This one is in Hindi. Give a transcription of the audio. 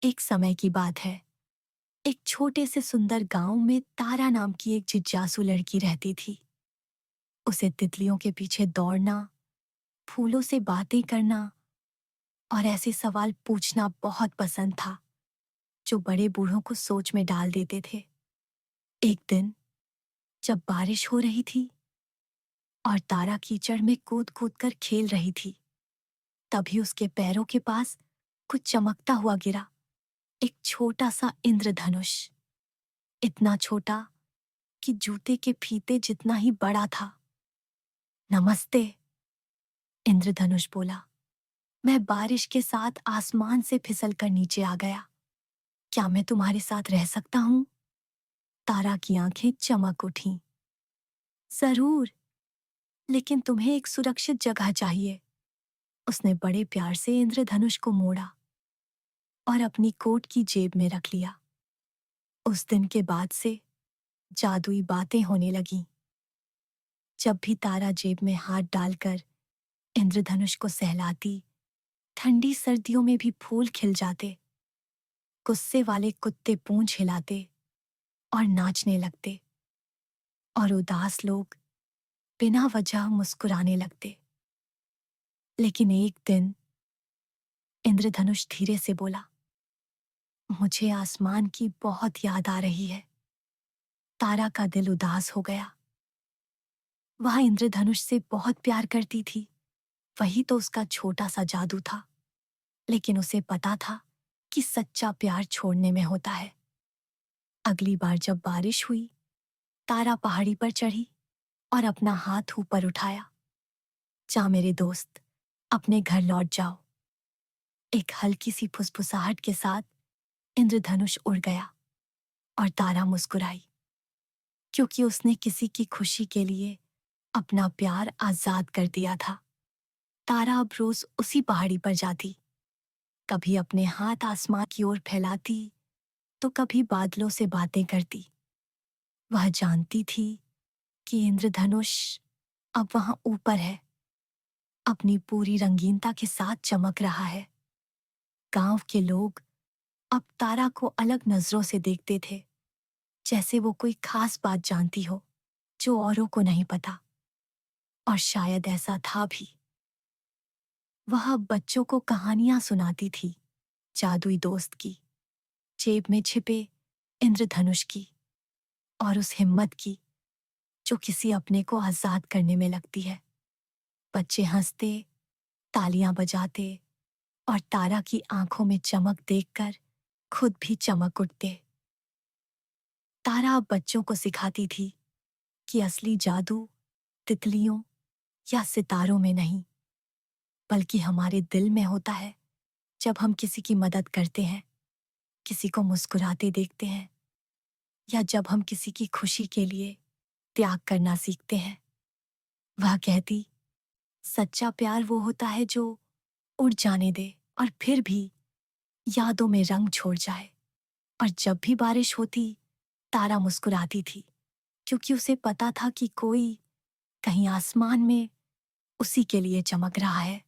एक समय की बात है। एक छोटे से सुंदर गांव में तारा नाम की एक जिज्ञासु लड़की रहती थी। उसे तितलियों के पीछे दौड़ना, फूलों से बातें करना और ऐसे सवाल पूछना बहुत पसंद था जो बड़े बूढ़ों को सोच में डाल देते थे। एक दिन जब बारिश हो रही थी और तारा कीचड़ में कूद कूद कर खेल रही थी, तभी उसके पैरों के पास कुछ चमकता हुआ गिरा। एक छोटा सा इंद्रधनुष, इतना छोटा कि जूते के फीते जितना ही बड़ा था। नमस्ते, इंद्रधनुष बोला। मैं बारिश के साथ आसमान से फिसल कर नीचे आ गया। क्या मैं तुम्हारे साथ रह सकता हूँ? तारा की आंखें चमक उठीं। जरूर, लेकिन तुम्हें एक सुरक्षित जगह चाहिए। उसने बड़े प्यार से इंद्रधनुष को मोड़ा और अपनी कोट की जेब में रख लिया। उस दिन के बाद से जादुई बातें होने लगीं। जब भी तारा जेब में हाथ डालकर इंद्रधनुष को सहलाती, ठंडी सर्दियों में भी फूल खिल जाते। गुस्से वाले कुत्ते पूंछ हिलाते और नाचने लगते, और उदास लोग बिना वजह मुस्कुराने लगते। लेकिन एक दिन इंद्रधनुष धीरे से बोला, मुझे आसमान की बहुत याद आ रही है। तारा का दिल उदास हो गया। वह इंद्रधनुष से बहुत प्यार करती थी, वही तो उसका छोटा सा जादू था। लेकिन उसे पता था कि सच्चा प्यार छोड़ने में होता है। अगली बार जब बारिश हुई, तारा पहाड़ी पर चढ़ी और अपना हाथ ऊपर उठाया। जा मेरे दोस्त, अपने घर लौट जाओ। एक हल्की सी फुसफुसाहट के साथ इंद्रधनुष उड़ गया और तारा मुस्कुराई, क्योंकि उसने किसी की खुशी के लिए अपना प्यार आजाद कर दिया था। तारा अब रोज उसी पहाड़ी पर जाती, कभी अपने हाथ आसमान की ओर फैलाती, तो कभी बादलों से बातें करती। वह जानती थी कि इंद्रधनुष अब वहां ऊपर है, अपनी पूरी रंगीनता के साथ चमक रहा है। गांव के लोग अब तारा को अलग नजरों से देखते थे, जैसे वो कोई खास बात जानती हो जो औरों को नहीं पता। और शायद ऐसा था भी। वह अब बच्चों को कहानियां सुनाती थी, जादुई दोस्त की, जेब में छिपे इंद्रधनुष की, और उस हिम्मत की जो किसी अपने को आजाद करने में लगती है। बच्चे हंसते, तालियां बजाते और तारा की आंखों में चमक देखकर खुद भी चमक उठते। तारा अब बच्चों को सिखाती थी कि असली जादू तितलियों या सितारों में नहीं, बल्कि हमारे दिल में होता है। जब हम किसी की मदद करते हैं, किसी को मुस्कुराते देखते हैं, या जब हम किसी की खुशी के लिए त्याग करना सीखते हैं। वह कहती, सच्चा प्यार वो होता है जो उड़ जाने दे और फिर भी यादों में रंग छोड़ जाए। और जब भी बारिश होती, तारा मुस्कुराती थी, क्योंकि उसे पता था कि कोई कहीं आसमान में उसी के लिए चमक रहा है।